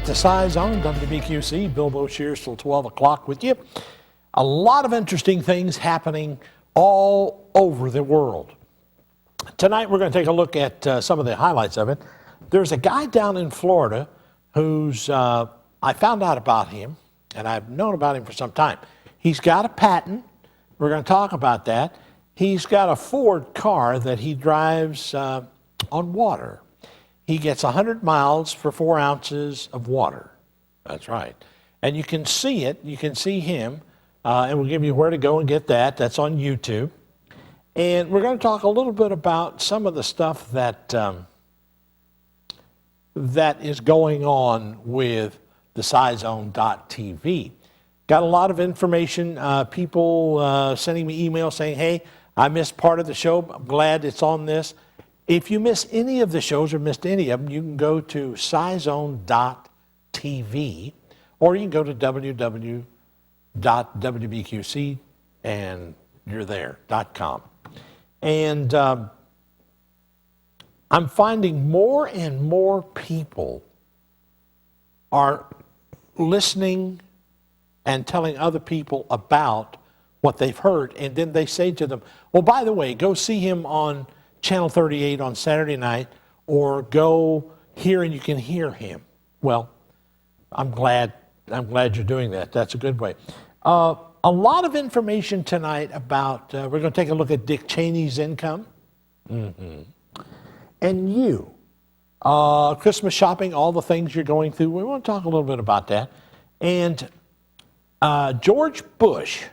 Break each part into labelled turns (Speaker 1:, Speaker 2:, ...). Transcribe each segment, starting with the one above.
Speaker 1: back to Scizone, WBQC. Bill Boshears till 12 o'clock with you. A lot of interesting things happening all over the world. Tonight we're going to take a look at some of the highlights of it. There's a guy down in Florida who's, I found out about him, and I've known about him for some time. He's got a patent. We're going to talk about that. He's got a Ford car that he drives on water. He gets 100 miles for 4 ounces of water. That's right. And you can see it. You can see him. And we'll give you where to go and get that. That's on YouTube. And we're going to talk a little bit about some of the stuff that that is going on with the Scizone.tv. Got a lot of information. People sending me emails saying, hey, I missed part of the show. I'm glad it's on this. If you miss any of the shows or missed any of them, you can go to Scizone.tv or you can go to www.wbqc and you're there.com. And I'm finding more and more people are listening and telling other people about what they've heard. And then they say to them, well, by the way, go see him on Channel 38 on Saturday night, or go here and you can hear him. Well, I'm glad you're doing that. That's a good way. A lot of information tonight about, we're going to take a look at Dick Cheney's income. And you. Christmas shopping, all the things you're going through. We want to talk a little bit about that. And George Bush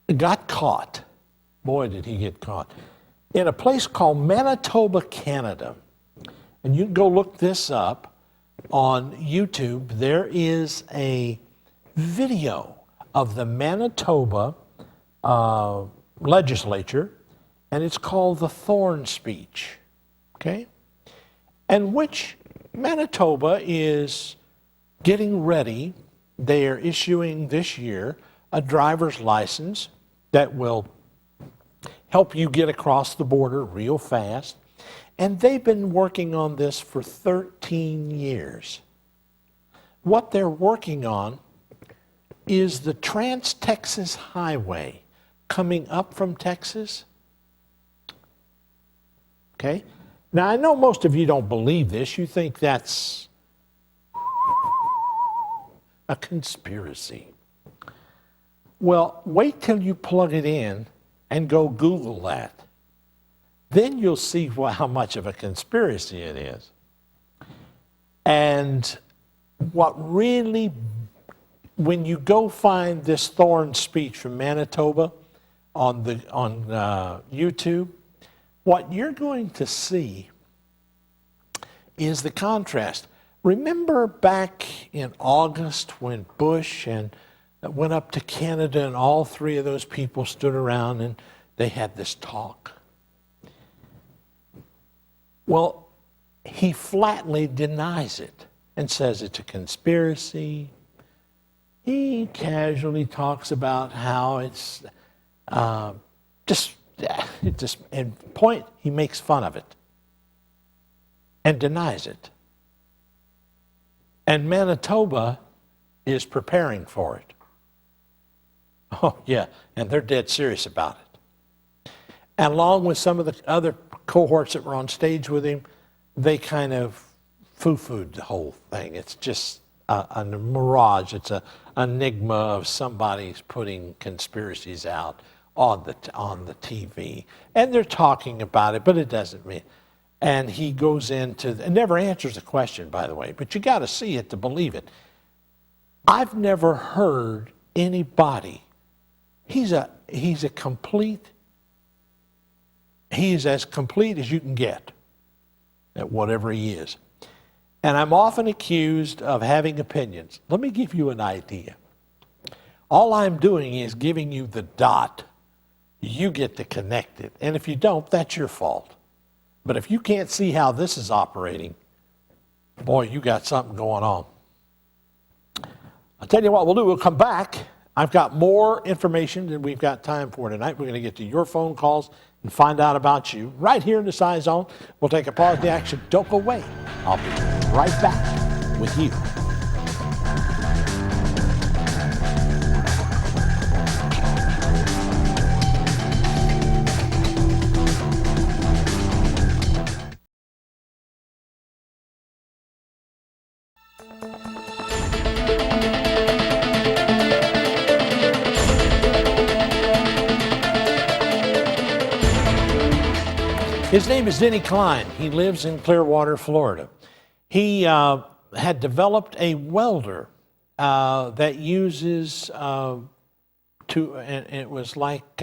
Speaker 1: got caught. Boy, did he get caught. In a place called Manitoba, Canada. And you can go look this up on YouTube. There is a video of the Manitoba legislature, and it's called the Thorn Speech, okay? And which Manitoba is getting ready. They are issuing this year a driver's license that will help you get across the border real fast. And they've been working on this for 13 years. What they're working on is the Trans-Texas Highway coming up from Texas. Okay? Now, I know most of you don't believe this. You think that's a conspiracy. Well, wait till you plug it in and go Google that. Then you'll see how much of a conspiracy it is. And what really, when you go find this Thorn Speech from Manitoba on YouTube, what you're going to see is the contrast. Remember back in August when Bush and went up to Canada and all three of those people stood around and they had this talk? Well, he flatly denies it and says it's a conspiracy. He casually talks about how it's he makes fun of it and denies it. And Manitoba is preparing for it. Oh, yeah, and they're dead serious about it. And along with some of the other cohorts that were on stage with him, they kind of foo-fooed the whole thing. It's just a mirage. It's an enigma of somebody's putting conspiracies out on the TV. And they're talking about it, but it doesn't mean. And he goes into, and never answers the question, by the way, but you got to see it to believe it. I've never heard anybody, he's as complete as you can get at whatever he is. And I'm often accused of having opinions. Let me give you an idea. All I'm doing is giving you the dot. You get to connect it. And if you don't, that's your fault. But if you can't see how this is operating, boy, you got something going on. I'll tell you what we'll do. We'll come back. I've got more information than we've got time for tonight. We're going to get to your phone calls and find out about you right here in the Scizone. We'll take a pause in the action. Don't go away. I'll be right back. with you. His name is Denny Klein. He lives in Clearwater, Florida. He had developed a welder that uses and it was like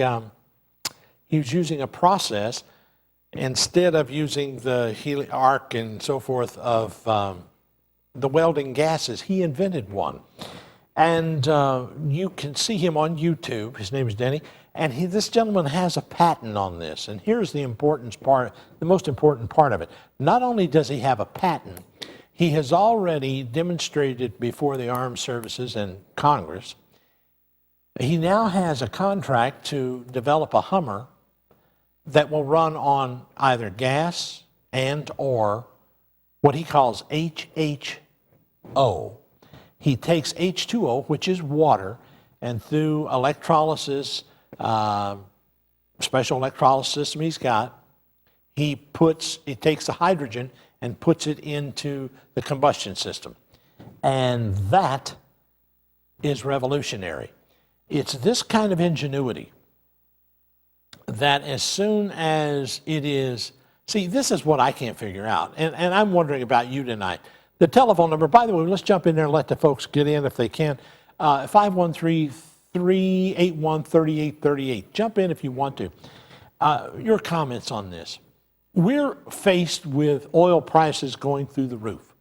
Speaker 1: he was using a process instead of using the arc and so forth of the welding gases. He invented one. And you can see him on YouTube. His name is Denny. And this gentleman has a patent on this. And here's the most important part of it. Not only does he have a patent, he has already demonstrated before the Armed Services and Congress. He now has a contract to develop a Hummer that will run on either gas and or what he calls HHO. He takes H2O, which is water, and through electrolysis, special electrolysis system he's got, he takes the hydrogen and puts it into the combustion system. And that is revolutionary. It's this kind of ingenuity that as soon as it is, see, this is what I can't figure out. And I'm wondering about you tonight. The telephone number, by the way, let's jump in there and let the folks get in if they can. 513-381-3838. Jump in if you want to. Your comments on this. We're faced with oil prices going through the roof.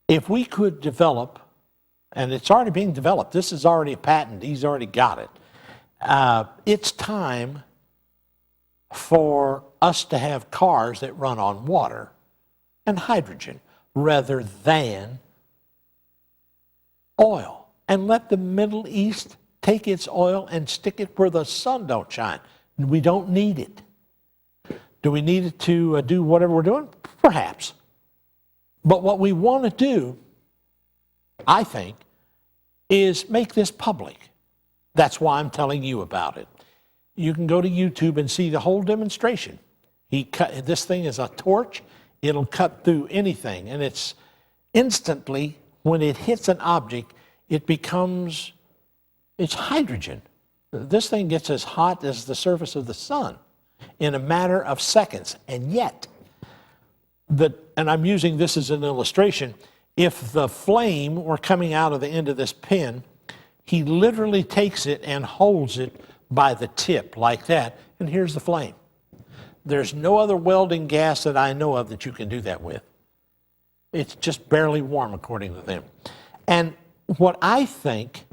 Speaker 1: If we could develop, and it's already being developed, this is already a patent, he's already got it. It's time for us to have cars that run on water and hydrogen rather than oil, and let the Middle East take its oil and stick it where the sun don't shine. We don't need it. Do we need it to do whatever we're doing? Perhaps. But what we want to do, I think, is make this public. That's why I'm telling you about it. You can go to YouTube and see the whole demonstration. This thing is a torch. It'll cut through anything, and it's instantly, when it hits an object, it's hydrogen. This thing gets as hot as the surface of the sun in a matter of seconds. And yet, and I'm using this as an illustration, if the flame were coming out of the end of this pin, he literally takes it and holds it by the tip like that, and here's the flame. There's no other welding gas that I know of that you can do that with. It's just barely warm, according to them. And what I think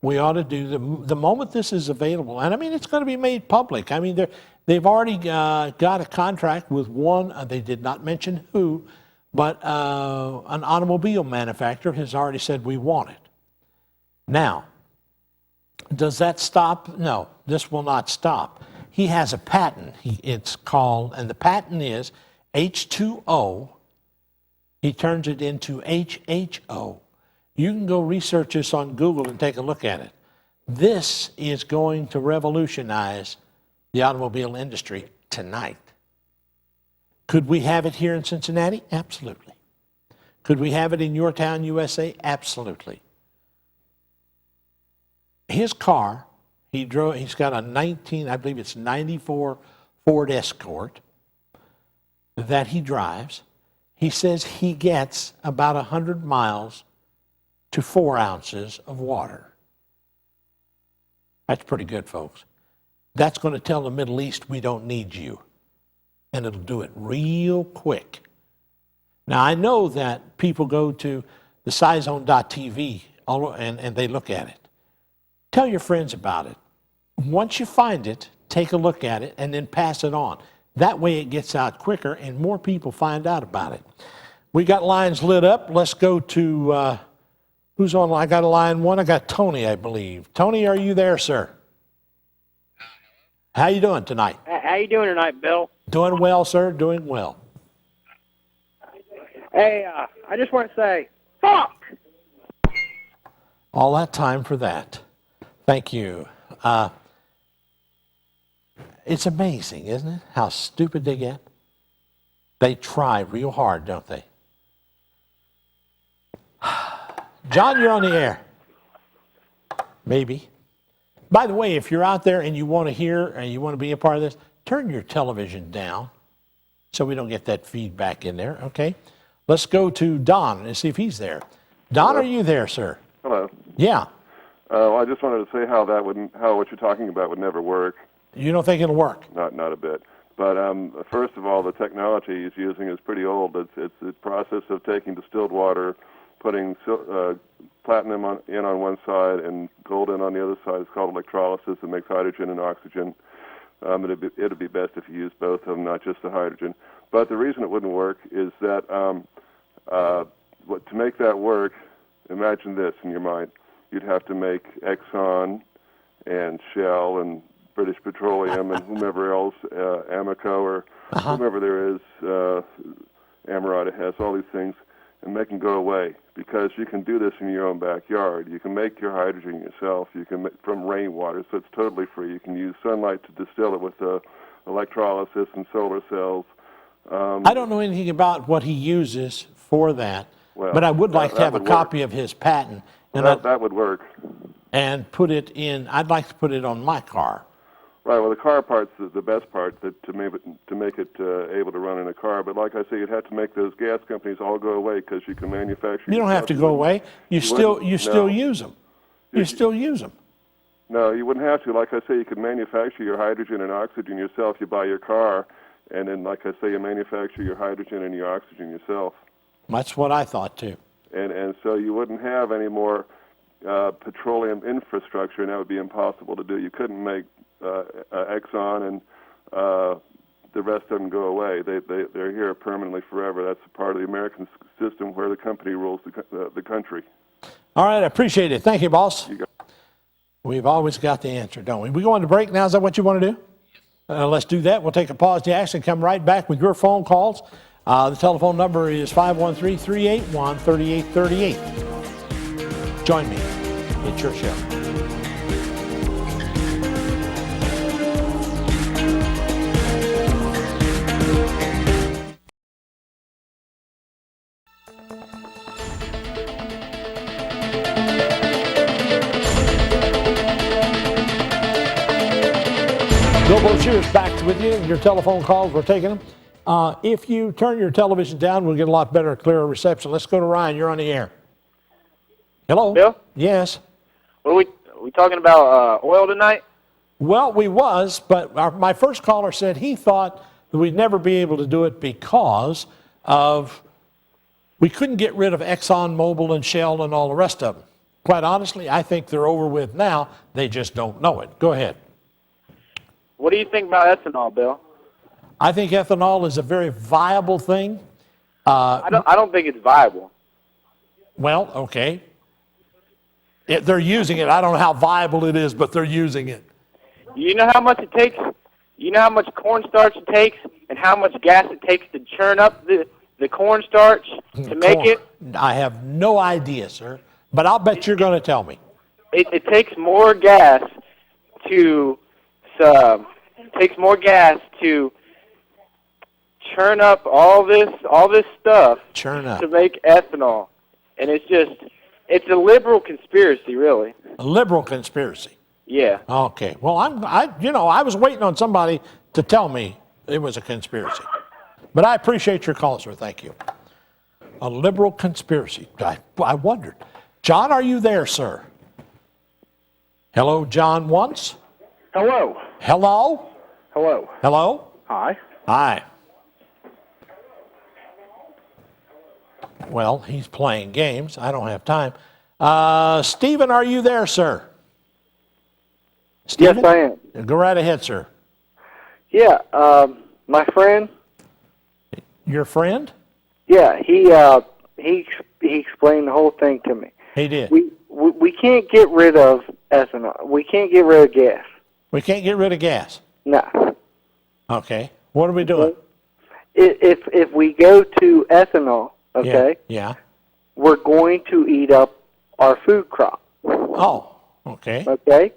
Speaker 1: we ought to do, the moment this is available, and I mean, it's going to be made public. I mean, they've already got a contract with one, they did not mention who, but an automobile manufacturer has already said, we want it. Now, does that stop? No, this will not stop. He has a patent, it's called, and the patent is H2O. He turns it into HHO. You can go research this on Google and take a look at it. This is going to revolutionize the automobile industry tonight. Could we have it here in Cincinnati? Absolutely. Could we have it in your town, USA? Absolutely. His car, he's got a I believe it's 94 Ford Escort that he drives. He says he gets about 100 miles to 4 ounces of water. That's pretty good, folks. That's going to tell the Middle East we don't need you. And it'll do it real quick. Now, I know that people go to the Scizone.tv and they look at it. Tell your friends about it. Once you find it, take a look at it and then pass it on. That way it gets out quicker and more people find out about it. We got lines lit up. Let's go to, who's on? I got a line one. I got Tony, I believe. Tony, are you there, sir? How you doing tonight?
Speaker 2: How you doing tonight, Bill?
Speaker 1: Doing well, sir. Doing well.
Speaker 2: Hey, I just want to say,
Speaker 1: All that time for that. Thank you. It's amazing, isn't it, how stupid they get? They try real hard, don't they? John, you're on the air. Maybe. By the way, if you're out there and you want to hear and you want to be a part of this, turn your television down so we don't get that feedback in there, okay? Let's go to Don and see if he's there. Don,
Speaker 2: Hello.
Speaker 1: Are you there, sir?
Speaker 2: Hello.
Speaker 1: Yeah.
Speaker 2: Well, I just wanted to say how what you're talking about would never work.
Speaker 1: You don't think it'll work?
Speaker 2: Not a bit. But first of all, the technology he's using is pretty old. It's the process of taking distilled water, putting platinum in on one side and gold in on the other side. It's called electrolysis. It makes hydrogen and oxygen. It'd be best if you use both of them, not just the hydrogen. But the reason it wouldn't work is that to make that work, imagine this in your mind. You'd have to make Exxon and Shell and British Petroleum and whomever else, Amoco or whomever there is, Amerada has all these things, and make them go away, because you can do this in your own backyard. You can make your hydrogen yourself. You can make from rainwater, so it's totally free. You can use sunlight to distill it with electrolysis and solar cells.
Speaker 1: I don't know anything about what he uses for that, but I would like to have a copy of his patent.
Speaker 2: And that would work.
Speaker 1: And put it in, I'd like to put it on my car.
Speaker 2: Right, well, the car part's the best part to make it able to run in a car. But like I say, you'd have to make those gas companies all go away, because you can manufacture. You
Speaker 1: don't have to go away. You still use them. You still use them.
Speaker 2: No, you wouldn't have to. Like I say, you could manufacture your hydrogen and oxygen yourself. You buy your car, and then, like I say, you manufacture your hydrogen and your oxygen yourself. That's
Speaker 1: what I thought too.
Speaker 2: And so you wouldn't have any more petroleum infrastructure, and that would be impossible to do. You couldn't make Exxon and the rest of them go away. They're here permanently forever. That's a part of the American system where the company rules the country.
Speaker 1: All right, I appreciate it. Thank you, boss. We've always got the answer, don't we? We go on to break now. Is that what you want to do? Let's do that. We'll take a pause to action, come right back with your phone calls. The telephone number is 513-381-3838. Join me. It's your show. Bill Cheers back with you. Your telephone calls, we're taking them. If you turn your television down, we'll get a lot better, clearer reception. Let's go to Ryan. You're on the air. Hello?
Speaker 3: Bill?
Speaker 1: Yes.
Speaker 3: What are we talking about oil tonight?
Speaker 1: Well, we was, but my first caller said he thought that we'd never be able to do it because we couldn't get rid of Exxon, Mobil, and Shell and all the rest of them. Quite honestly, I think they're over with now. They just don't know it. Go ahead.
Speaker 3: What do you think about ethanol, Bill?
Speaker 1: I think ethanol is a very viable thing.
Speaker 3: I don't think it's viable.
Speaker 1: Well, okay. They're using it. I don't know how viable it is, but they're using it.
Speaker 3: You know how much it takes? You know how much cornstarch it takes and how much gas it takes to churn up the cornstarch to make it?
Speaker 1: I have no idea, sir, but I'll bet you're going to tell me.
Speaker 3: It takes more gas to churn up all this stuff to make ethanol, and it's a liberal conspiracy, really.
Speaker 1: A liberal conspiracy.
Speaker 3: Yeah.
Speaker 1: Okay. Well, I was waiting on somebody to tell me it was a conspiracy, but I appreciate your call, sir. Thank you. A liberal conspiracy. I wondered. John, are you there, sir? Hello, John. Once.
Speaker 4: Hello.
Speaker 1: Hello.
Speaker 4: Hello.
Speaker 1: Hello.
Speaker 4: Hi.
Speaker 1: Hi. Well, he's playing games. I don't have time. Stephen, are you there, sir? Stephen?
Speaker 4: Yes, I am.
Speaker 1: Go right ahead, sir.
Speaker 4: Yeah, my friend.
Speaker 1: Your friend?
Speaker 4: Yeah, he explained the whole thing to me.
Speaker 1: He did.
Speaker 4: We can't get rid of ethanol. We can't get rid of gas.
Speaker 1: We can't get rid of gas?
Speaker 4: No.
Speaker 1: Okay. What are we doing?
Speaker 4: If we go to ethanol, okay?
Speaker 1: Yeah.
Speaker 4: We're going to eat up our food crop
Speaker 1: Oh, okay.
Speaker 4: Okay?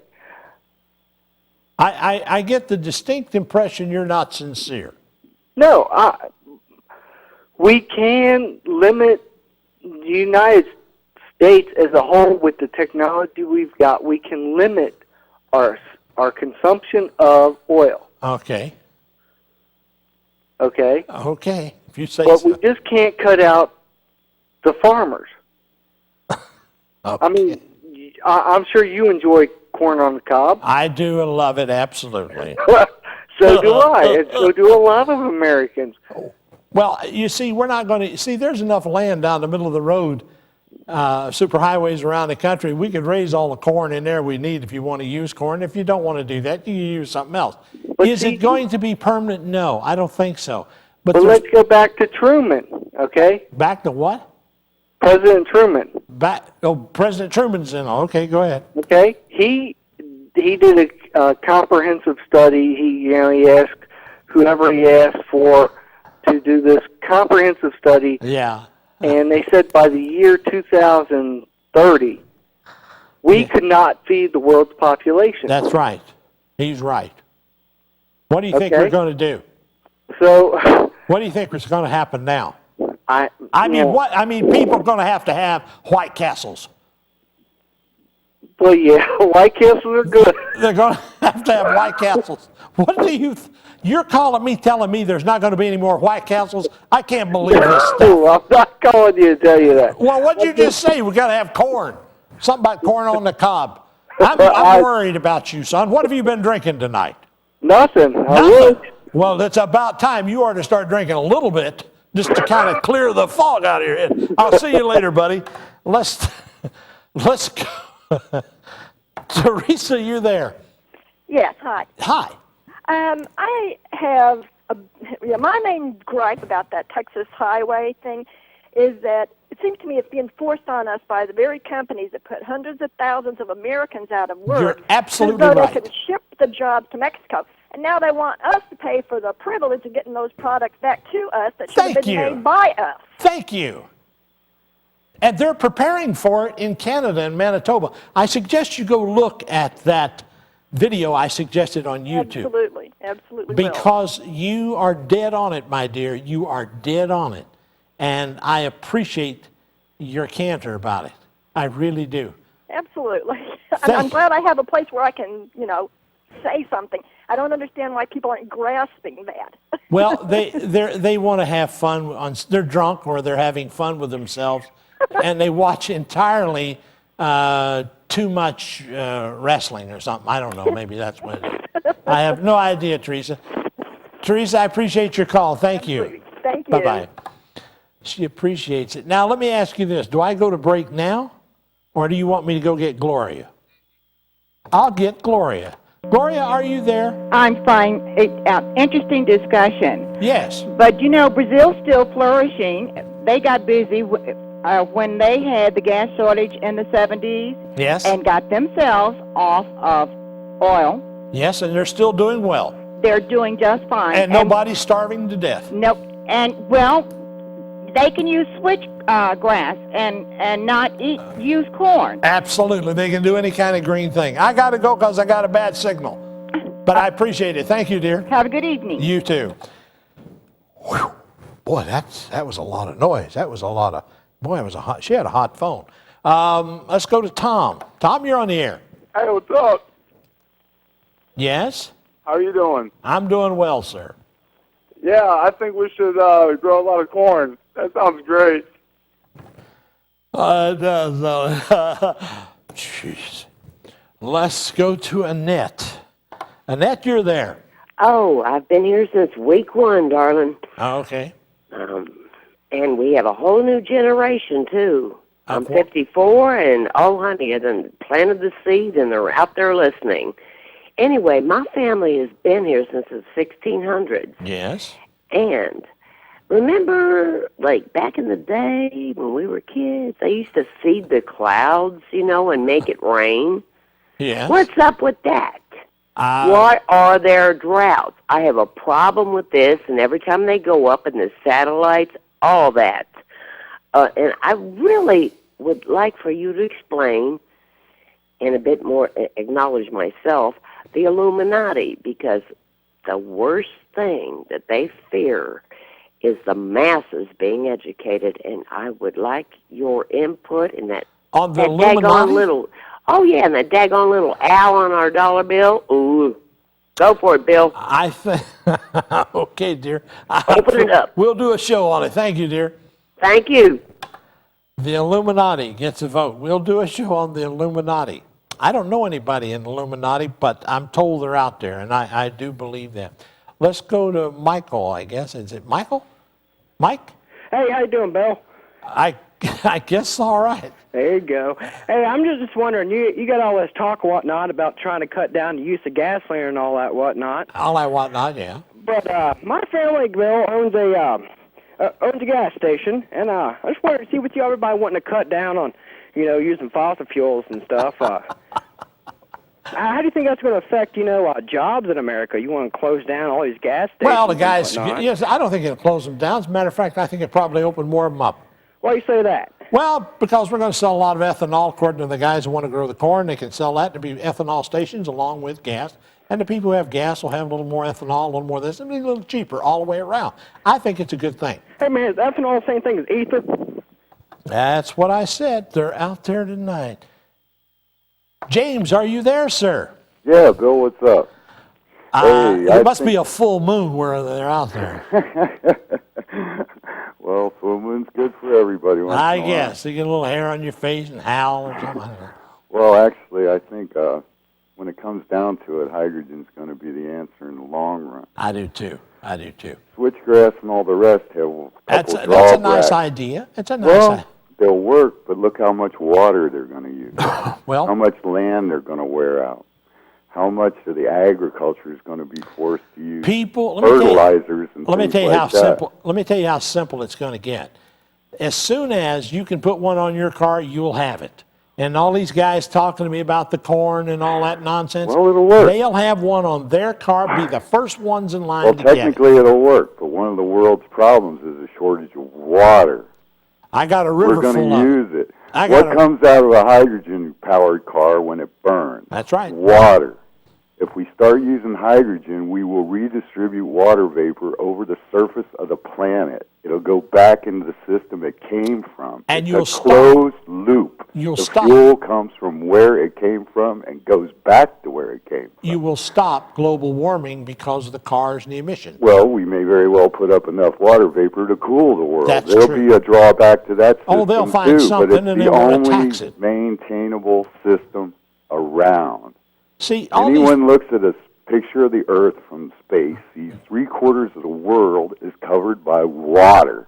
Speaker 1: I get the distinct impression you're not sincere.
Speaker 4: No, we can limit the United States as a whole with the technology we've got. We can limit our consumption of oil.
Speaker 1: Okay.
Speaker 4: Okay?
Speaker 1: Okay. If you say
Speaker 4: But
Speaker 1: so.
Speaker 4: we just can't cut out the farmers.
Speaker 1: Okay.
Speaker 4: I mean, I'm sure you enjoy corn on the cob.
Speaker 1: I do and love it, absolutely.
Speaker 4: So do I, and so do a lot of Americans.
Speaker 1: Well, you see, we're not going to see. There's enough land down the middle of the road, superhighways around the country. We could raise all the corn in there we need if you want to use corn. If you don't want to do that, you can use something else.
Speaker 4: But
Speaker 1: Is
Speaker 4: see,
Speaker 1: it going to be permanent? No, I don't think so. But
Speaker 4: But
Speaker 1: there's-
Speaker 4: let's go back to Truman, okay?
Speaker 1: back to what?
Speaker 4: President Truman,
Speaker 1: President Truman's in. Okay, go ahead.
Speaker 4: okay? He did a comprehensive study. He asked whoever he asked for to do this comprehensive study,
Speaker 1: Yeah.
Speaker 4: and they said by the year 2030, we could not feed the world's population.
Speaker 1: That's right. He's right. What do you think
Speaker 4: Okay.
Speaker 1: we're going to do?
Speaker 4: So,
Speaker 1: What do you think is going to happen now?
Speaker 4: I
Speaker 1: I mean,
Speaker 4: know,
Speaker 1: what? I mean, people are going to have White Castles.
Speaker 4: Well, yeah, White Castles are good.
Speaker 1: They're going to have White Castles. What do you? You're calling me, telling me there's not going to be any more White Castles? I can't believe this stuff.
Speaker 4: No, I'm not calling you to tell you that.
Speaker 1: Well, what did you just say? We got to have corn. Something about corn on the cob. I'm
Speaker 4: I-
Speaker 1: worried about you, son. What have you been drinking tonight?
Speaker 4: Nothing. I
Speaker 1: Nothing.
Speaker 4: wish.
Speaker 1: Well, it's about time you ought to start drinking a little bit just to kind of clear the fog out of your head. I'll see you later, buddy. Let's go. Teresa, you there?
Speaker 5: Yes, hi.
Speaker 1: Hi.
Speaker 5: I have my main gripe about that Texas highway thing is that it seems to me it's being forced on us by the very companies that put hundreds of thousands of Americans out of work.
Speaker 1: You're absolutely
Speaker 5: so
Speaker 1: right.
Speaker 5: they can ship the jobs to Mexico. And now they want us to pay for the privilege of getting those products back to us that should have
Speaker 1: Thank
Speaker 5: been
Speaker 1: you.
Speaker 5: made by us.
Speaker 1: Thank you. And they're preparing for it in Canada and Manitoba. I suggest you go look at that video I suggested on YouTube.
Speaker 5: Absolutely, absolutely.
Speaker 1: Because you are dead on it, my dear. You are dead on it. And I appreciate your candor about it. I really do.
Speaker 5: Absolutely.
Speaker 1: Thank
Speaker 5: I'm
Speaker 1: you.
Speaker 5: glad I have a place where I can, say something. I don't understand why people aren't grasping that.
Speaker 1: Well, they want to have fun. They're drunk or they're having fun with themselves, and they watch entirely too much wrestling or something. I don't know. Maybe that's what it is. I have no idea, Teresa. Teresa, I appreciate your call. Thank you.
Speaker 5: Thank you.
Speaker 1: Bye-bye. She appreciates it. Now, let me ask you this. Do I go to break now, or do you want me to go get Gloria? I'll get Gloria. Gloria, are you there?
Speaker 6: I'm fine. Interesting discussion.
Speaker 1: Yes.
Speaker 6: But Brazil's still flourishing. They got busy when they had the gas shortage in the 70s
Speaker 1: Yes.
Speaker 6: and got themselves off of oil.
Speaker 1: Yes, and they're still doing well.
Speaker 6: They're doing just fine.
Speaker 1: And nobody's starving to death.
Speaker 6: Nope. And, they can use switchgrass and not use corn.
Speaker 1: Absolutely. They can do any kind of green thing. I got to go because I got a bad signal. But I appreciate it. Thank you, dear.
Speaker 6: Have a good evening.
Speaker 1: You too. Whew. Boy, that was a lot of noise. That was a lot of, boy, she had a hot phone. Let's go to Tom. Tom, you're on the air.
Speaker 7: Hey, what's up?
Speaker 1: Yes?
Speaker 7: How are you doing?
Speaker 1: I'm doing well, sir.
Speaker 7: Yeah, I think we should grow a lot of corn. That sounds great.
Speaker 1: Jeez. Let's go to Annette. Annette, you're there.
Speaker 8: Oh, I've been here since week 1, darling.
Speaker 1: Oh, okay.
Speaker 8: And we have a whole new generation, too. I'm
Speaker 1: Okay.
Speaker 8: 54, and, oh, honey, I done planted the seed, and they're out there listening. Anyway, my family has been here since the 1600s.
Speaker 1: Yes.
Speaker 8: And remember, like, back in the day when we were kids, they used to seed the clouds, and make it rain?
Speaker 1: Yes.
Speaker 8: What's up with that? Why are there droughts? I have a problem with this, and every time they go up in the satellites, all that. And I really would like for you to explain and a bit more acknowledge myself, the Illuminati, because the worst thing that they fear is the masses being educated, and I would like your input in that.
Speaker 1: On the
Speaker 8: that
Speaker 1: Illuminati?
Speaker 8: daggone little, oh yeah, and that daggone little owl on our dollar bill. Ooh, go for it, Bill.
Speaker 1: I think, okay, dear.
Speaker 8: Open it up.
Speaker 1: We'll do a show on it. Thank you, dear.
Speaker 8: Thank you.
Speaker 1: The Illuminati gets a vote. We'll do a show on the Illuminati. I don't know anybody in the Illuminati, but I'm told they're out there, and I do believe that. Let's go to Michael, I guess. Is it Michael? Mike?
Speaker 9: Hey, how you doing, Bill?
Speaker 1: I guess all right.
Speaker 9: There you go. Hey, I'm just wondering, you got all this talk and whatnot about trying to cut down the use of gasoline and all that whatnot.
Speaker 1: All that whatnot, yeah.
Speaker 9: But my family, Bill, owns a gas station, and I just wanted to see with you, everybody wanting to cut down on, using fossil fuels and stuff. How do you think that's going to affect, jobs in America? You want to close down all these gas stations?
Speaker 1: Well, the guys,
Speaker 9: and whatnot?
Speaker 1: yes, I don't think it'll close them down. As a matter of fact, I think it probably opened more of them up.
Speaker 9: Why do you say that?
Speaker 1: Well, because we're going to sell a lot of ethanol, according to the guys who want to grow the corn. They can sell that to be ethanol stations along with gas. And the people who have gas will have a little more ethanol, a little more of this, and be a little cheaper all the way around. I think it's a good thing.
Speaker 9: Hey, man, is ethanol the same thing as ether?
Speaker 1: That's what I said. They're out there tonight. James, are you there, sir?
Speaker 10: Yeah, Bill, what's up?
Speaker 1: It must be a full moon where they're out there.
Speaker 10: Well, full moon's good for everybody.
Speaker 1: I guess. You get a little hair on your face and howl or something. I don't know.
Speaker 10: Well, actually, I think when it comes down to it, hydrogen's going to be the answer in the long run.
Speaker 1: I do too.
Speaker 10: Switchgrass and all the rest have a couple drawbacks.
Speaker 1: That's a nice idea. It's a nice idea.
Speaker 10: They'll work, but look how much water they're going to use.
Speaker 1: Well,
Speaker 10: how much land they're going to wear out. How much of the agriculture is going to be forced to use fertilizers and
Speaker 1: let me
Speaker 10: things
Speaker 1: tell you
Speaker 10: like
Speaker 1: how
Speaker 10: that.
Speaker 1: simple. Let me tell you how simple it's going to get. As soon as you can put one on your car, you'll have it. And all these guys talking to me about the corn and all that nonsense.
Speaker 10: Well, it'll work.
Speaker 1: They'll have one on their car, be the first ones in line to
Speaker 10: Well,
Speaker 1: get it.
Speaker 10: technically it'll work, but one of the world's problems is a shortage of water.
Speaker 1: I got a river
Speaker 10: We're going
Speaker 1: full
Speaker 10: to
Speaker 1: of
Speaker 10: use it.
Speaker 1: I
Speaker 10: What
Speaker 1: got a-
Speaker 10: comes out of a hydrogen-powered car when it burns?
Speaker 1: That's right.
Speaker 10: Water. If we start using hydrogen, we will redistribute water vapor over the surface of the planet. It'll go back into the system it came from.
Speaker 1: And
Speaker 10: it's
Speaker 1: you'll
Speaker 10: a
Speaker 1: stop.
Speaker 10: closed loop.
Speaker 1: You'll
Speaker 10: the
Speaker 1: stop.
Speaker 10: fuel comes from where it came from and goes back to where it came from.
Speaker 1: You will stop global warming because of the cars and the emissions.
Speaker 10: Well, we may very well put up enough water vapor to cool the world.
Speaker 1: That's
Speaker 10: There'll
Speaker 1: true.
Speaker 10: be a drawback to that system
Speaker 1: Oh, they'll find
Speaker 10: too,
Speaker 1: something
Speaker 10: but it's
Speaker 1: and
Speaker 10: the
Speaker 1: they wanna
Speaker 10: only
Speaker 1: tax it.
Speaker 10: maintainable system around.
Speaker 1: See, all
Speaker 10: Anyone looks at a picture of the Earth from space, sees 3/4 of the world is covered by water.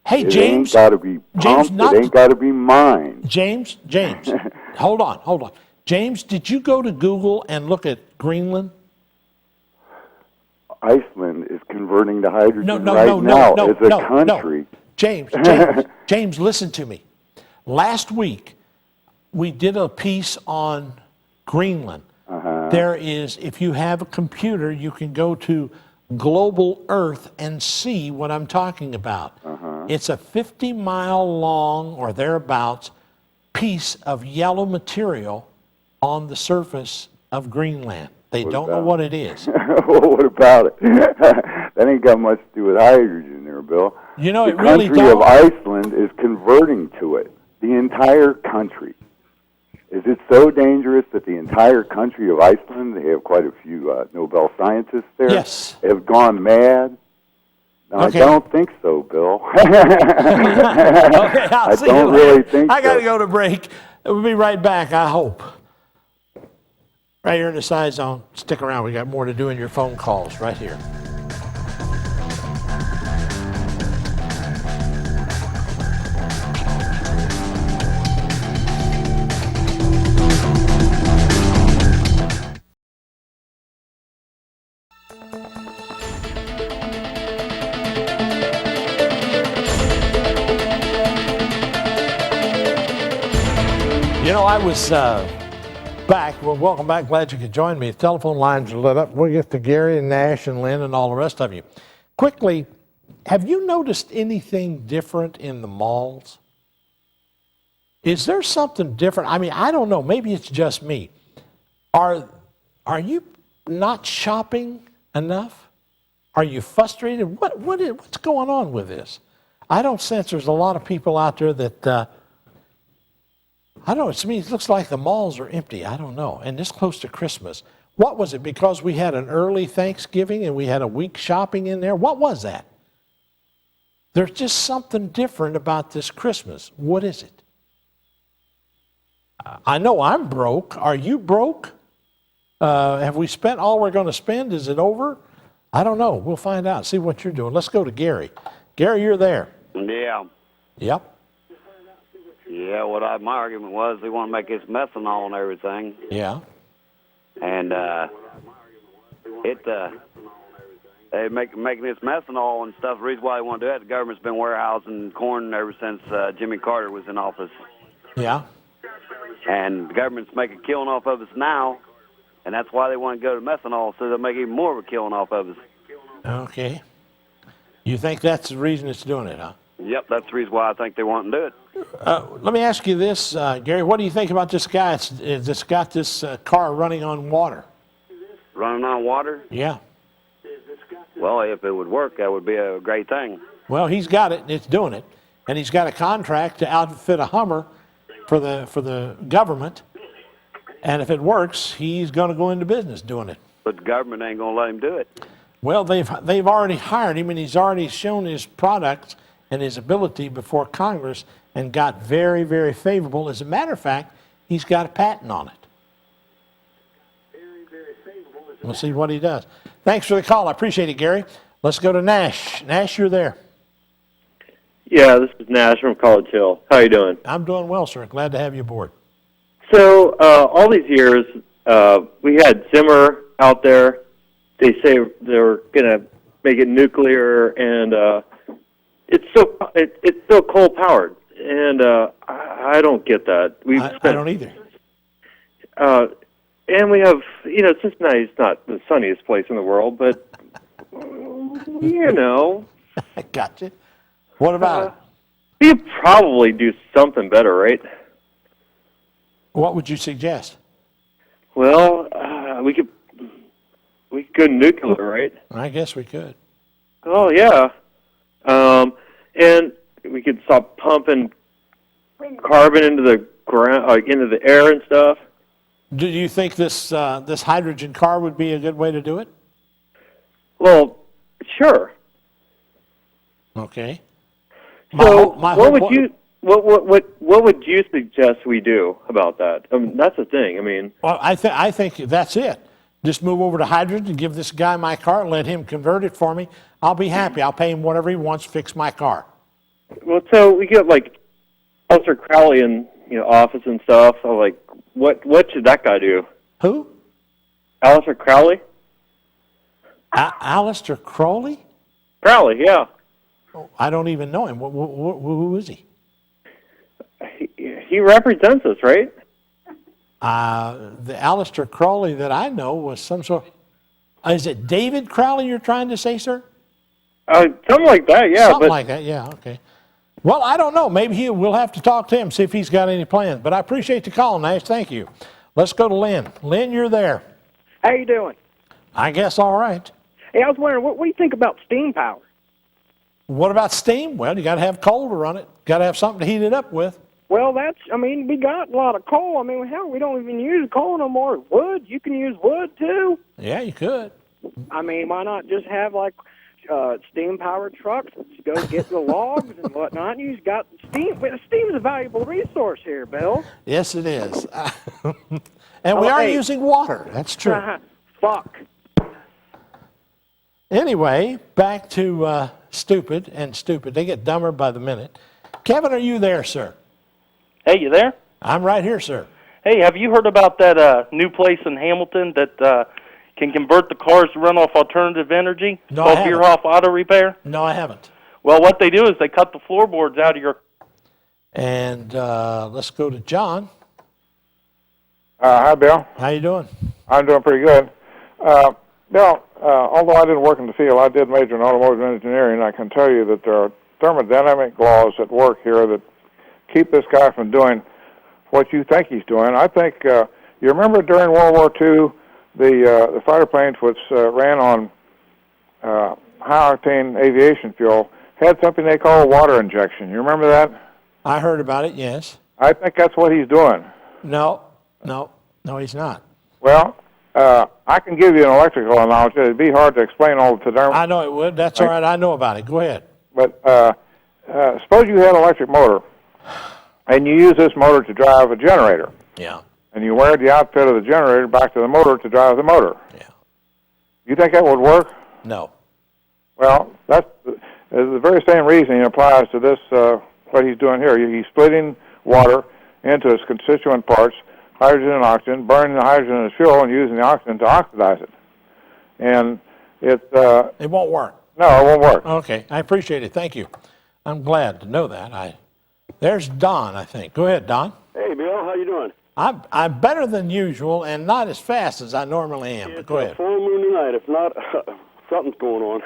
Speaker 1: Hey,
Speaker 10: it
Speaker 1: James.
Speaker 10: ain't got to be pumped. It ain't got to be mined.
Speaker 1: James, hold on. James, did you go to Google and look at Greenland?
Speaker 10: Iceland is converting to hydrogen
Speaker 1: No,
Speaker 10: now as a country.
Speaker 1: James, listen to me. Last week, we did a piece on Greenland. There is, if you have a computer, you can go to Global Earth and see what I'm talking about. It's a 50-mile long or thereabouts piece of yellow material on the surface of Greenland. They don't know what it is.
Speaker 10: Well, what about it? That ain't got much to do with hydrogen there, Bill.
Speaker 1: You know,
Speaker 10: the
Speaker 1: it really
Speaker 10: country of Iceland is converting to it. The entire country. Is it so dangerous that the entire country of Iceland, they have quite a few Nobel scientists there, have gone mad? No,
Speaker 1: Okay.
Speaker 10: I don't think so, Bill.
Speaker 1: Okay, I'll
Speaker 10: I
Speaker 1: see you
Speaker 10: don't
Speaker 1: later.
Speaker 10: really think
Speaker 1: I got to
Speaker 10: so.
Speaker 1: go to break. We'll be right back, I hope. Right here in the Scizone. Stick around. We got more to do in your phone calls right here. You know, I was back. Well, welcome back. Glad you could join me. The telephone lines are lit up. We'll get to Gary and Nash and Lynn and all the rest of you. Quickly, have you noticed anything different in the malls? Is there something different? I mean, I don't know. Maybe it's just me. Are you not shopping enough? Are you frustrated? What's going on with this? I don't sense there's a lot of people out there that, I don't know, to me it looks like the malls are empty. I don't know. And this close to Christmas. What was it? Because we had an early Thanksgiving and we had a week shopping in there? What was that? There's just something different about this Christmas. What is it? I know I'm broke. Are you broke? Have we spent all we're going to spend? Is it over? I don't know. We'll find out. See what you're doing. Let's go to Gary. Gary, you're there.
Speaker 11: Yeah.
Speaker 1: Yep.
Speaker 11: Yeah, my argument was they want to make this methanol and everything.
Speaker 1: Yeah.
Speaker 11: And they making this methanol and stuff. The reason why they want to do that, the government's been warehousing corn ever since Jimmy Carter was in office.
Speaker 1: Yeah.
Speaker 11: And the government's making a killing off of us now, and that's why they want to go to methanol, so they'll make even more of a killing off of us.
Speaker 1: Okay. You think that's the reason it's doing it, huh?
Speaker 11: Yep, that's the reason why I think they want to do it.
Speaker 1: Let me ask you this, Gary. What do you think about this guy that's got this car running on water?
Speaker 11: Running on water?
Speaker 1: Yeah.
Speaker 11: Well, if it would work, that would be a great thing.
Speaker 1: Well, he's got it, and it's doing it. And he's got a contract to outfit a Hummer for the government. And if it works, he's going to go into business doing it.
Speaker 11: But the government ain't going to let him do it.
Speaker 1: Well, they've already hired him, and he's already shown his products and his ability before Congress and got very, very favorable. As a matter of fact, he's got a patent on it. We'll see what he does. Thanks for the call. I appreciate it, Gary. Let's go to Nash. Nash, you're there.
Speaker 12: Yeah, this is Nash from College Hill. How you doing?
Speaker 1: I'm doing well, sir. Glad to have you aboard.
Speaker 12: So, all these years, we had Zimmer out there. They say they're going to make it nuclear, and it's still coal powered, and I don't get that.
Speaker 1: I don't either.
Speaker 12: And we have, Cincinnati's not the sunniest place in the world, but
Speaker 1: I gotcha. What about it?
Speaker 12: We could probably do something better, right?
Speaker 1: What would you suggest?
Speaker 12: Well, we could go nuclear, right?
Speaker 1: I guess we could.
Speaker 12: Oh yeah, and we could stop pumping carbon into the ground, into the air and stuff.
Speaker 1: Do you think this hydrogen car would be a good way to do it?
Speaker 12: Well, sure.
Speaker 1: Okay.
Speaker 12: So, what would you suggest we do about that? That's the thing. I mean,
Speaker 1: well, I think that's it. Just move over to hydrogen, give this guy my car, let him convert it for me. I'll be happy. I'll pay him whatever he wants, fix my car.
Speaker 12: Well, so we get like Alistair Crowley in office and stuff. So like, what should that guy do?
Speaker 1: Who?
Speaker 12: Alistair Crowley.
Speaker 1: Alistair Crowley?
Speaker 12: Crowley, yeah.
Speaker 1: Oh, I don't even know him. Who is he?
Speaker 12: He represents us, right?
Speaker 1: The Alistair Crowley that I know was some sort. Is it David Crowley you're trying to say, sir?
Speaker 12: Something like that, yeah.
Speaker 1: Something like that, yeah. Okay. Well, I don't know. Maybe we'll have to talk to him, see if he's got any plans. But I appreciate the call, Nash. Thank you. Let's go to Lynn. Lynn, you're there.
Speaker 13: How you doing?
Speaker 1: I guess all right.
Speaker 13: Hey, I was wondering, what do you think about steam power?
Speaker 1: What about steam? Well, you got to have coal to run it. Got to have something to heat it up with.
Speaker 13: Well, we got a lot of coal. I mean, hell, we don't even use coal no more. Wood, you can use wood too.
Speaker 1: Yeah, you could.
Speaker 13: I mean, why not just have like steam-powered trucks that go get the logs and whatnot? You've got steam. Steam is a valuable resource here, Bill.
Speaker 1: Yes, it is. And we are using water. That's true.
Speaker 13: Fuck.
Speaker 1: Anyway, back to stupid and stupid. They get dumber by the minute. Kevin, are you there, sir?
Speaker 14: Hey, you there?
Speaker 1: I'm right here, sir.
Speaker 14: Hey, have you heard about that new place in Hamilton that can convert the cars to run off alternative energy?
Speaker 1: No, I haven't.
Speaker 14: Bierhoff Auto Repair?
Speaker 1: No, I haven't.
Speaker 14: Well, what they do is they cut the floorboards out of your...
Speaker 1: And let's go to John.
Speaker 15: Hi, Bill.
Speaker 1: How you doing?
Speaker 15: I'm doing pretty good. Bill, although I didn't work in the field, I did major in automotive engineering, and I can tell you that there are thermodynamic laws at work here that keep this guy from doing what you think he's doing. I think you remember during World War II, the fighter planes which ran on high octane aviation fuel had something they call water injection. You remember that?
Speaker 1: I heard about it. Yes.
Speaker 15: I think that's what he's doing.
Speaker 1: No, he's not.
Speaker 15: Well, I can give you an electrical analogy. It'd be hard to explain all the terms.
Speaker 1: I know it would. That's all right. I know about it. Go ahead.
Speaker 15: But suppose you had an electric motor, and you use this motor to drive a generator.
Speaker 1: Yeah.
Speaker 15: And you wire the output of the generator back to the motor to drive the motor.
Speaker 1: Yeah.
Speaker 15: You think that would work?
Speaker 1: No.
Speaker 15: Well, that's the very same reasoning applies to this, what he's doing here. He's splitting water into its constituent parts, hydrogen and oxygen, burning the hydrogen as fuel and using the oxygen to oxidize it. And it
Speaker 1: won't work.
Speaker 15: No, it won't work.
Speaker 1: Okay, I appreciate it. Thank you. I'm glad to know that. There's Don, I think. Go ahead, Don.
Speaker 16: Hey, Bill, how you doing?
Speaker 1: I'm better than usual and not as fast as I normally am. But go ahead.
Speaker 16: Full moon tonight. If not, something's going on.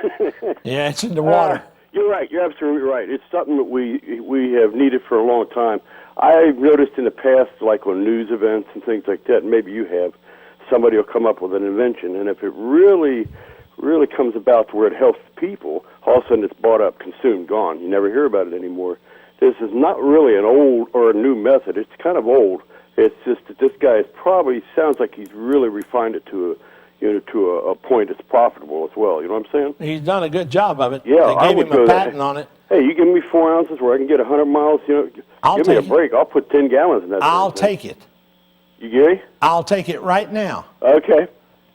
Speaker 1: Yeah, it's in the water.
Speaker 16: You're right. You're absolutely right. It's something that we have needed for a long time. I've noticed in the past, like on news events and things like that, and maybe you have, somebody will come up with an invention, and if it really comes about to where it helps people, all of a sudden it's bought up, consumed, gone. You never hear about it anymore. This is not really an old or a new method. It's kind of old. It's just that this guy is probably sounds like he's really refined it to a point that's profitable as well. You know what I'm saying?
Speaker 1: He's done a good job of it.
Speaker 16: Yeah,
Speaker 1: They gave him a patent on it.
Speaker 16: Hey, you give me 4 ounces where I can get 100 miles. Give me a break. I'll put 10 gallons in that.
Speaker 1: I'll take it.
Speaker 16: You get me?
Speaker 1: I'll take it right now.
Speaker 16: Okay.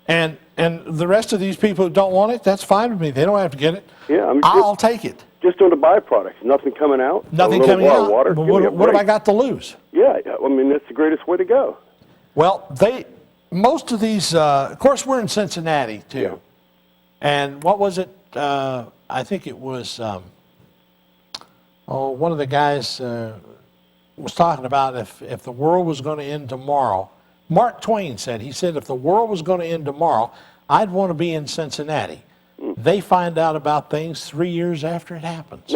Speaker 1: And the rest of these people who don't want it, that's fine with me. They don't have to get it.
Speaker 16: Yeah,
Speaker 1: I'll take it.
Speaker 16: Just on the byproducts. Nothing coming out.
Speaker 1: Nothing coming out.
Speaker 16: Water.
Speaker 1: But what have I got to lose?
Speaker 16: Yeah, I mean that's the greatest way to go.
Speaker 1: Well, most of these, of course, we're in Cincinnati too. Yeah. And what was it? I think it was. One of the guys was talking about if the world was going to end tomorrow. Mark Twain said, he said, if the world was going to end tomorrow, I'd want to be in Cincinnati. They find out about things 3 years after it happens.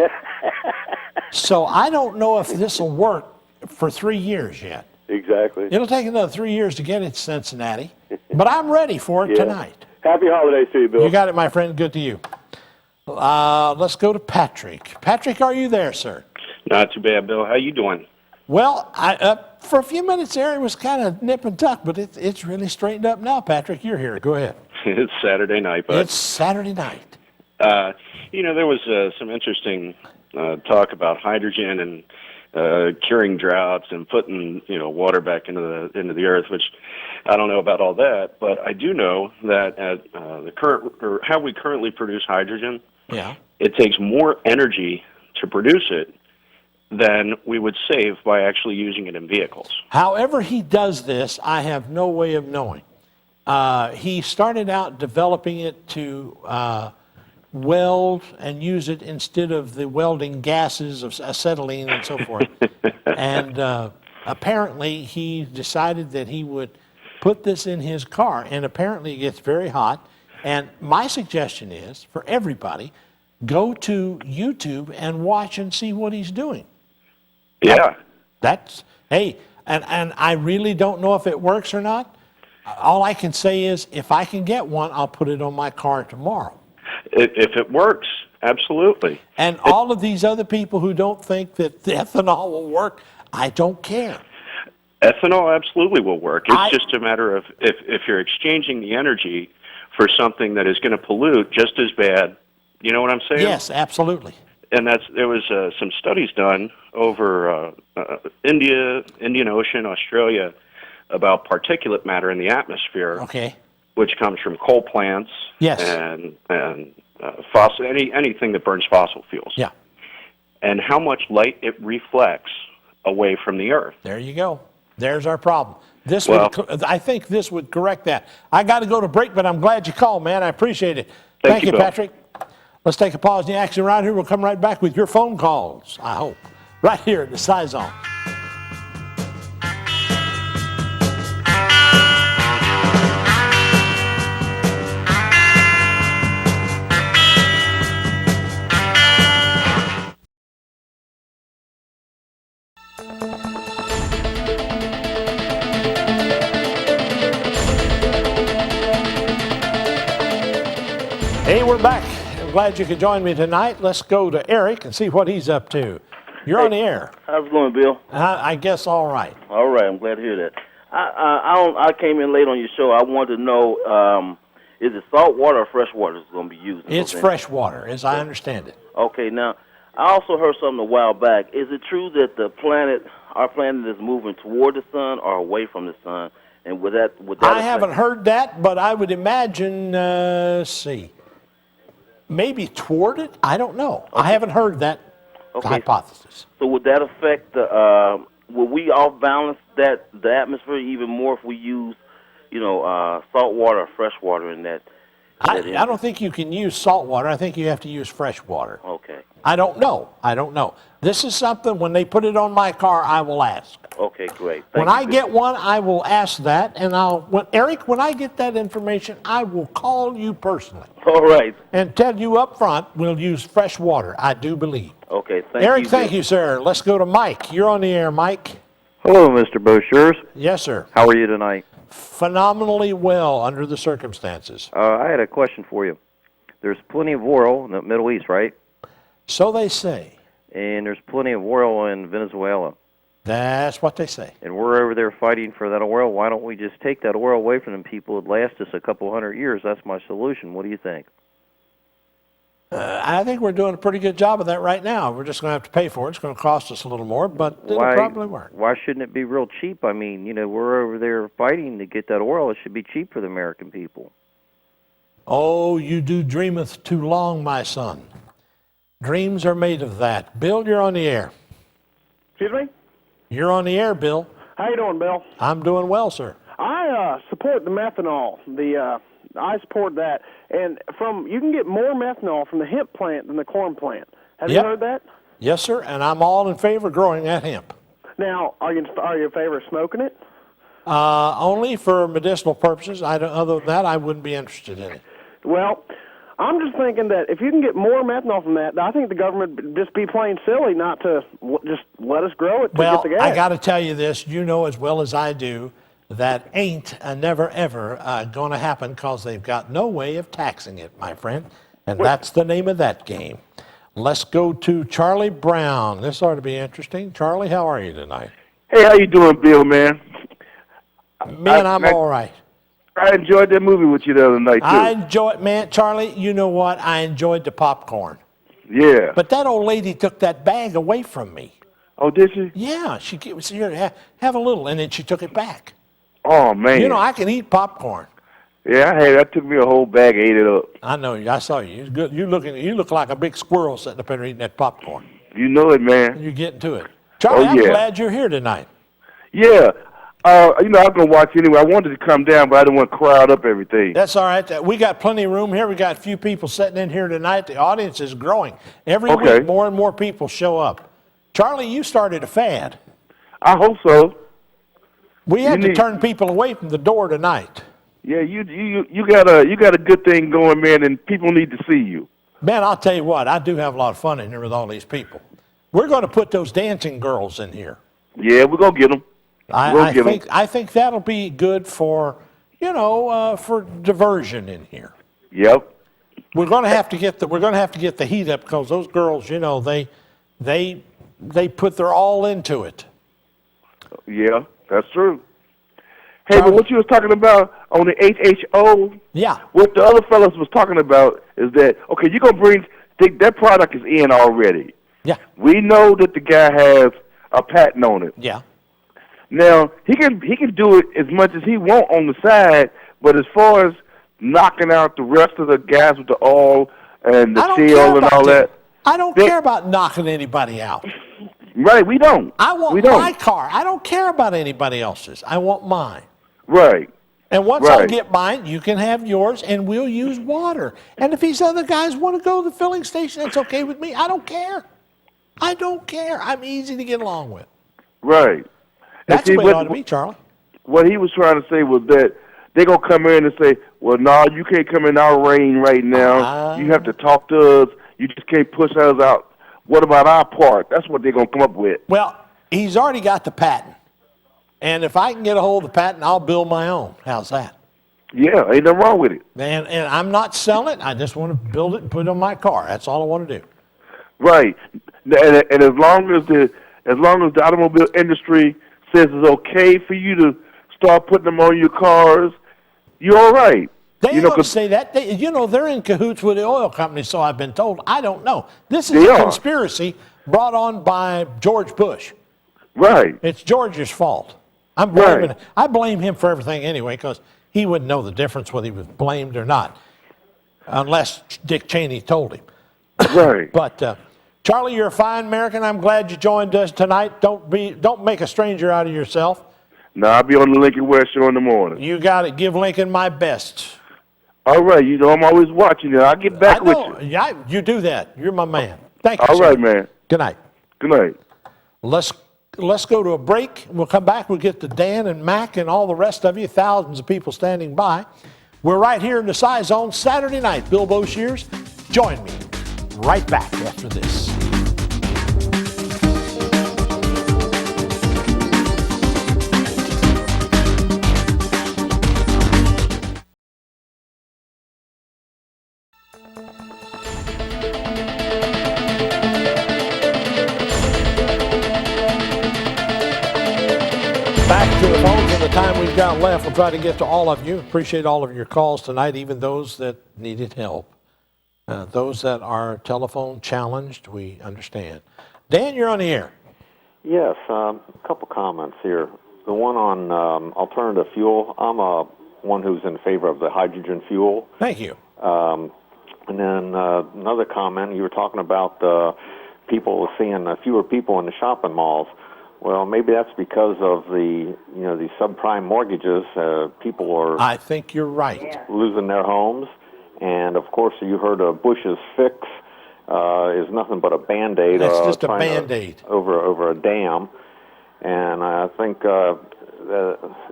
Speaker 1: So I don't know if this will work for 3 years yet.
Speaker 16: Exactly.
Speaker 1: It'll take another 3 years to get it to Cincinnati, but I'm ready for it tonight.
Speaker 16: Happy holidays to you, Bill.
Speaker 1: You got it, my friend. Good to you. Let's go to Patrick. Patrick, are you there, sir?
Speaker 17: Not too bad, Bill. How you doing?
Speaker 1: Well, for a few minutes there, it was kind of nip and tuck, but it's really straightened up now. Patrick, you're here. Go ahead.
Speaker 17: It's Saturday night, bud.
Speaker 1: It's Saturday night.
Speaker 17: There was some interesting talk about hydrogen and curing droughts and putting water back into the earth, which I don't know about all that, but I do know that at the current or how we currently produce hydrogen, it takes more energy to produce it than we would save by actually using it in vehicles.
Speaker 1: However he does this, I have no way of knowing. He started out developing it to weld and use it instead of the welding gases of acetylene and so forth. And apparently he decided that he would put this in his car, and apparently it gets very hot. And my suggestion is, for everybody, go to YouTube and watch and see what he's doing.
Speaker 17: Yeah.
Speaker 1: Hey, and I really don't know if it works or not. All I can say is, if I can get one, I'll put it on my car tomorrow.
Speaker 17: If it works, absolutely.
Speaker 1: And all of these other people who don't think that the ethanol will work, I don't care.
Speaker 17: Ethanol absolutely will work. It's just a matter of if you're exchanging the energy for something that is going to pollute just as bad. You know what I'm saying?
Speaker 1: Yes, absolutely.
Speaker 17: And there was some studies done over Indian Ocean, Australia, about particulate matter in the atmosphere.
Speaker 1: Okay.
Speaker 17: Which comes from coal plants.
Speaker 1: Yes.
Speaker 17: And fossil anything that burns fossil fuels.
Speaker 1: Yeah.
Speaker 17: And how much light it reflects away from the earth.
Speaker 1: There you go. There's our problem. I think this would correct that. I got to go to break, but I'm glad you called, man. I appreciate it. Thank you, Patrick. Let's take a pause in the action around here. We'll come right back with your phone calls, I hope, right here in the Scizone. Hey, we're back. I'm glad you could join me tonight. Let's go to Eric and see what he's up to. You're on the air.
Speaker 18: How's it going, Bill?
Speaker 1: I guess all right.
Speaker 18: All right, I'm glad to hear that. I came in late on your show. I wanted to know, is it salt water or fresh water that's going to be used?
Speaker 1: It's fresh water, as I understand it.
Speaker 18: Okay, now, I also heard something a while back. Is it true that our planet is moving toward the sun or away from the sun? And would that
Speaker 1: I haven't heard that, but I would imagine, maybe toward it? I don't know. Okay. I haven't heard that hypothesis.
Speaker 18: So would that affect the, will we off balance the atmosphere even more if we use, salt water or fresh water in that?
Speaker 1: I don't think you can use salt water. I think you have to use fresh water.
Speaker 18: Okay.
Speaker 1: I don't know. This is something, when they put it on my car, I will ask.
Speaker 18: Okay, great.
Speaker 1: When I get one, I will ask that, and Eric, when I get that information, I will call you personally.
Speaker 18: All right.
Speaker 1: And tell you up front, we'll use fresh water, I do believe.
Speaker 18: Okay, thank you.
Speaker 1: Eric, thank you, sir. Let's go to Mike. You're on the air, Mike.
Speaker 19: Hello, Mr. Bouchers.
Speaker 1: Yes, sir.
Speaker 19: How are you tonight?
Speaker 1: Phenomenally well under the circumstances.
Speaker 19: I had a question for you. There's plenty of oil in the Middle East, right?
Speaker 1: So they say.
Speaker 19: And there's plenty of oil in Venezuela.
Speaker 1: That's what they say.
Speaker 19: And we're over there fighting for that oil. Why don't we just take that oil away from them people? It'd last us a couple hundred years. That's my solution. What do you think?
Speaker 1: I think we're doing a pretty good job of that right now. We're just going to have to pay for it. It's going to cost us a little more, but it'll probably work.
Speaker 19: Why shouldn't it be real cheap? I mean, we're over there fighting to get that oil. It should be cheap for the American people.
Speaker 1: Oh, you do dreameth too long, my son. Dreams are made of that. Bill, you're on the air.
Speaker 7: Excuse me?
Speaker 1: You're on the air, Bill.
Speaker 7: How you doing, Bill?
Speaker 1: I'm doing well, sir.
Speaker 7: I support the methanol. I support that. And you can get more methanol from the hemp plant than the corn plant. Have you heard that?
Speaker 1: Yes, sir, and I'm all in favor of growing that hemp.
Speaker 7: Now, are you in favor of smoking it?
Speaker 1: Only for medicinal purposes. Other than that, I wouldn't be interested in it.
Speaker 7: Well, I'm just thinking that if you can get more methanol from that, I think the government would just be plain silly not to just let us grow it to get the gas.
Speaker 1: I got to tell you this. You know as well as I do that ain't never, ever going to happen because they've got no way of taxing it, my friend. And that's the name of that game. Let's go to Charlie Brown. This ought to be interesting. Charlie, how are you tonight?
Speaker 20: Hey, how you doing, Bill, man?
Speaker 1: Man, I'm all right.
Speaker 20: I enjoyed that movie with you the other night, too.
Speaker 1: I enjoyed, man, Charlie, you know what? I enjoyed the popcorn.
Speaker 20: Yeah.
Speaker 1: But that old lady took that bag away from me.
Speaker 20: Oh, did she?
Speaker 1: Yeah, she was here, have a little, and then she took it back.
Speaker 20: Oh, man.
Speaker 1: I can eat popcorn.
Speaker 20: Yeah, that took me a whole bag, ate it up.
Speaker 1: I know you. I saw you. Good. You look like a big squirrel sitting up there eating that popcorn.
Speaker 20: You know it, man.
Speaker 1: You're getting to it. Charlie, I'm glad you're here tonight.
Speaker 20: Yeah. I was going to watch anyway. I wanted to come down, but I didn't want to crowd up everything.
Speaker 1: That's all right. We got plenty of room here. We got a few people sitting in here tonight. The audience is growing. Every week, more and more people show up. Charlie, you started a fad.
Speaker 20: I hope so.
Speaker 1: We had to turn people away from the door tonight.
Speaker 20: Yeah, you got a good thing going, man, and people need to see you.
Speaker 1: Man, I'll tell you what, I do have a lot of fun in here with all these people. We're going to put those dancing girls in here.
Speaker 20: Yeah, we're going to get them.
Speaker 1: I think that'll be good for, for diversion in here.
Speaker 20: Yep.
Speaker 1: We're going to have to get the heat up because those girls, they put their all into it.
Speaker 20: Yeah, that's true. Hey, but what you was talking about on the HHO, what the other fellas was talking about is that, okay, you're going to that product is in already.
Speaker 1: Yeah.
Speaker 20: We know that the guy has a patent on it.
Speaker 1: Yeah.
Speaker 20: Now, he can do it as much as he want on the side, but as far as knocking out the rest of the guys with the oil and the shell and all that.
Speaker 1: I don't care about knocking anybody out.
Speaker 20: Right, we don't.
Speaker 1: I want my car. I don't care about anybody else's. I want mine.
Speaker 20: Right.
Speaker 1: And once I get mine, you can have yours, and we'll use water. And if these other guys want to go to the filling station, that's okay with me. I don't care. I don't care. I'm easy to get along with.
Speaker 20: Right.
Speaker 1: That's the way it ought to be, Charlie.
Speaker 20: What he was trying to say was that they're going to come in and say, well, no, you can't come in our rain right now. You have to talk to us. You just can't push us out. What about our part? That's what they're going to come up with.
Speaker 1: Well, He's already got the patent. And if I can get a hold of the patent, I'll build my own. How's that?
Speaker 20: Yeah, ain't nothing wrong with it.
Speaker 1: And I'm not selling it. I just want to build it and put it on my car. That's all I want to do.
Speaker 20: Right. And as long as the automobile industry says it's okay for you to start putting them on your cars, you're all right.
Speaker 1: They ain't going to say that. They're in cahoots with the oil company, so I've been told. I don't know. This is a conspiracy brought on by George Bush.
Speaker 20: Right.
Speaker 1: It's George's fault. I blame him for everything anyway, because he wouldn't know the difference whether he was blamed or not, unless Dick Cheney told him.
Speaker 20: Right.
Speaker 1: But Charlie, you're a fine American. I'm glad you joined us tonight. Don't make a stranger out of yourself.
Speaker 20: No, I'll be on the Lincoln West show in the morning.
Speaker 1: You got to give Lincoln my best.
Speaker 20: All right. I'm always watching you. I'll get back with you.
Speaker 1: Yeah, you do that. You're my man. Thank you,
Speaker 20: All
Speaker 1: sir.
Speaker 20: right, man.
Speaker 1: Good night.
Speaker 20: Good night.
Speaker 1: Let's go to a break. We'll come back. We'll get to Dan and Mac and all the rest of you, thousands of people standing by. We're right here in the Scizone Saturday night. Bill Boshears, join me right back after this. Back to the phones in the time we've got left. We'll try to get to all of you. Appreciate all of your calls tonight, even those that needed help. Those that are telephone challenged, we understand. Dan, you're on the air.
Speaker 21: Yes, a couple comments here. The one on alternative fuel, I'm one who's in favor of the hydrogen fuel.
Speaker 1: Thank you.
Speaker 21: And then another comment, you were talking about people seeing fewer people in the shopping malls. Well, maybe that's because of the these subprime mortgages. People are.
Speaker 1: I think you're right.
Speaker 21: Losing their homes, and of course, you heard of Bush's fix is nothing but a Band-Aid.
Speaker 1: That's just a Band-Aid
Speaker 21: over a dam, and I think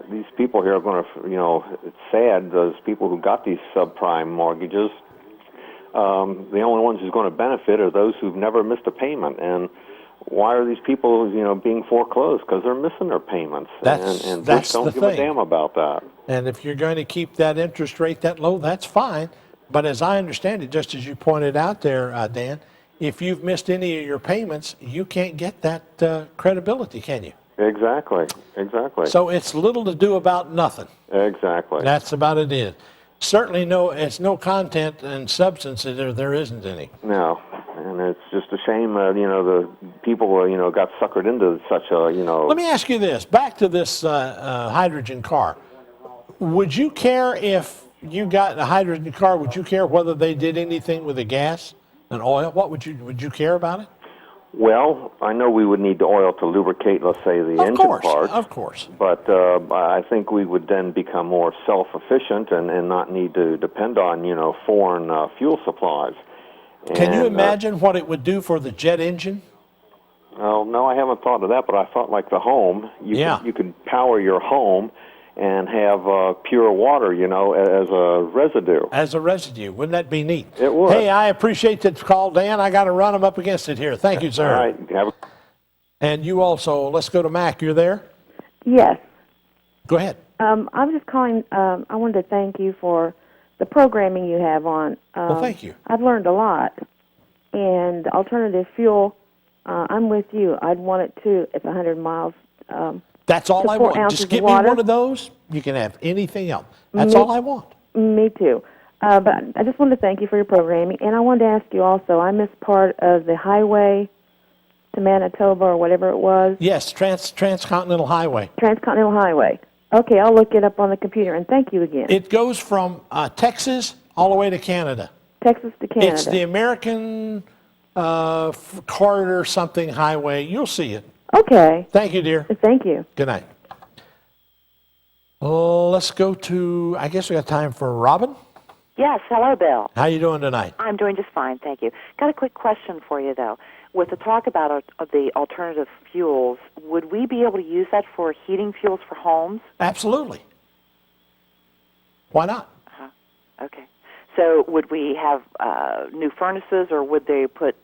Speaker 21: these people here are going to. It's sad. Those people who got these subprime mortgages, the only ones who's going to benefit are those who've never missed a payment. And why are these people, being foreclosed? Because they're missing their payments. And Bush don't give a damn about that.
Speaker 1: And if you're going to keep that interest rate that low, that's fine. But as I understand it, just as you pointed out there, Dan, if you've missed any of your payments, you can't get that credibility, can you?
Speaker 21: Exactly.
Speaker 1: So it's little to do about nothing.
Speaker 21: Exactly.
Speaker 1: That's about it. Certainly it's no content and substance there isn't any.
Speaker 21: No. And it's just a shame, the people, got suckered into such a,
Speaker 1: Let me ask you this. Back to this hydrogen car. Would you care if you got a hydrogen car? Would you care whether they did anything with the gas and oil? What would you care about it?
Speaker 21: Well, I know we would need the oil to lubricate, let's say, the engine parts.
Speaker 1: Of course.
Speaker 21: But I think we would then become more self-efficient and not need to depend on, foreign fuel supplies.
Speaker 1: Can you imagine what it would do for the jet engine?
Speaker 21: Well, no, I haven't thought of that, but I thought like the home. You could power your home and have pure water, as a residue.
Speaker 1: As a residue. Wouldn't that be neat?
Speaker 21: It would.
Speaker 1: Hey, I appreciate the call, Dan. I got to run them up against it here. Thank you, sir.
Speaker 21: All right.
Speaker 1: And you also. Let's go to Mac. You're there?
Speaker 22: Yes.
Speaker 1: Go ahead.
Speaker 22: I was just calling. I wanted to thank you for the programming you have on.
Speaker 1: Well, thank you.
Speaker 22: I've learned a lot. And alternative fuel, I'm with you. I'd want it too. It's 100 miles.
Speaker 1: That's all I want. Just give me one of those. You can have anything else. That's all I want.
Speaker 22: Me too. But I just wanted to thank you for your programming. And I wanted to ask you also, I missed part of the highway to Manitoba or whatever it was.
Speaker 1: Yes, Transcontinental Highway.
Speaker 22: Transcontinental Highway. Okay, I'll look it up on the computer, and thank you again.
Speaker 1: It goes from Texas all the way to Canada.
Speaker 22: Texas to Canada.
Speaker 1: It's the American Corridor something highway. You'll see it.
Speaker 22: Okay.
Speaker 1: Thank you, dear.
Speaker 22: Thank you.
Speaker 1: Good night. Let's go to, I guess we got time for Robin.
Speaker 23: Yes, hello, Bill.
Speaker 1: How you doing tonight?
Speaker 23: I'm doing just fine, thank you. Got a quick question for you, though. With the talk about the alternative fuels, would we be able to use that for heating fuels for homes?
Speaker 1: Absolutely. Why not?
Speaker 23: Okay. So would we have new furnaces, or would they put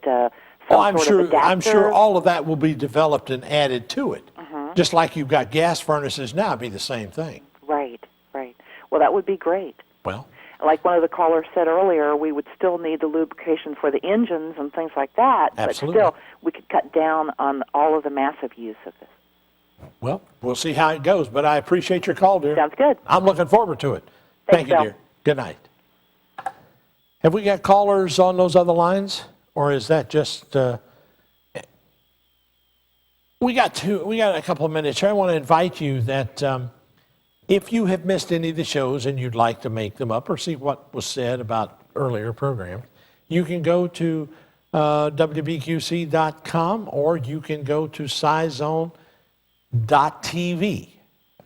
Speaker 23: some sort of adapter?
Speaker 1: I'm sure all of that will be developed and added to it.
Speaker 23: Uh-huh.
Speaker 1: Just like you've got gas furnaces now, it'd be the same thing.
Speaker 23: Right, right. Well, that would be great.
Speaker 1: Well,
Speaker 23: like one of the callers said earlier, we would still need the lubrication for the engines and things like that.
Speaker 1: Absolutely.
Speaker 23: But still, we could cut down on all of the massive use of this.
Speaker 1: Well, we'll see how it goes, but I appreciate your call, dear.
Speaker 23: Sounds good.
Speaker 1: I'm looking forward to it. Thank
Speaker 23: Thanks,
Speaker 1: you,
Speaker 23: Bill.
Speaker 1: dear. Good night. Have we got callers on those other lines, or is that just? We got a couple of minutes here. I want to invite you that if you have missed any of the shows and you'd like to make them up or see what was said about earlier programs, you can go to WBQC.com or you can go to Scizone.tv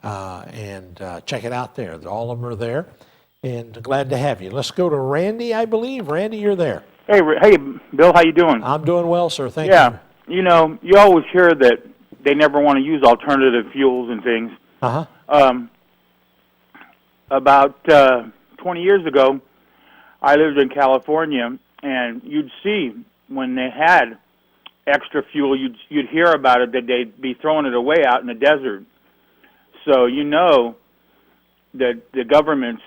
Speaker 1: and check it out there. All of them are there, and glad to have you. Let's go to Randy, I believe. Randy, you're there.
Speaker 2: Hey, Bill, how you doing?
Speaker 1: I'm doing well, sir. Thank you.
Speaker 2: Yeah, you know, you always hear that they never want to use alternative fuels and things.
Speaker 1: Uh-huh.
Speaker 2: About 20 years ago, I lived in California, and you'd see when they had extra fuel, you'd hear about it that they'd be throwing it away out in the desert. So you know that the government's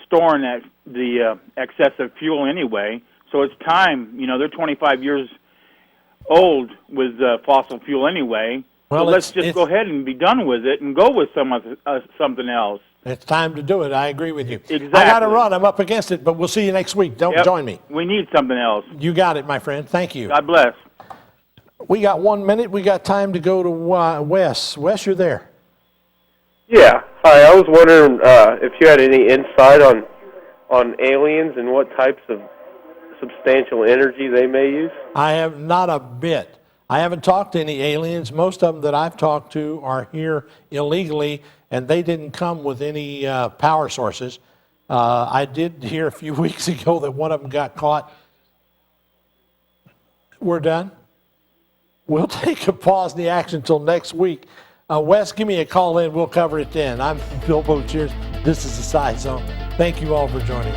Speaker 2: storing the excessive fuel anyway. So it's time. You know, they're 25 years old with fossil fuel anyway.
Speaker 1: Well,
Speaker 2: so let's just go ahead and be done with it and go with something else.
Speaker 1: It's time to do it. I agree with you.
Speaker 2: Exactly.
Speaker 1: I got to run. I'm up against it, but we'll see you next week. Don't join me.
Speaker 2: We need something else.
Speaker 1: You got it, my friend. Thank you.
Speaker 2: God bless.
Speaker 1: We got 1 minute. We got time to go to Wes. Wes, you're there.
Speaker 3: Yeah. Hi. I was wondering if you had any insight on aliens and what types of substantial energy they may use.
Speaker 1: I have not a bit. I haven't talked to any aliens. Most of them that I've talked to are here illegally, and they didn't come with any power sources. I did hear a few weeks ago that one of them got caught. We're done? We'll take a pause in the action until next week. Wes, give me a call in. We'll cover it then. I'm Bill Bochiers. This is the Scizone. Thank you all for joining.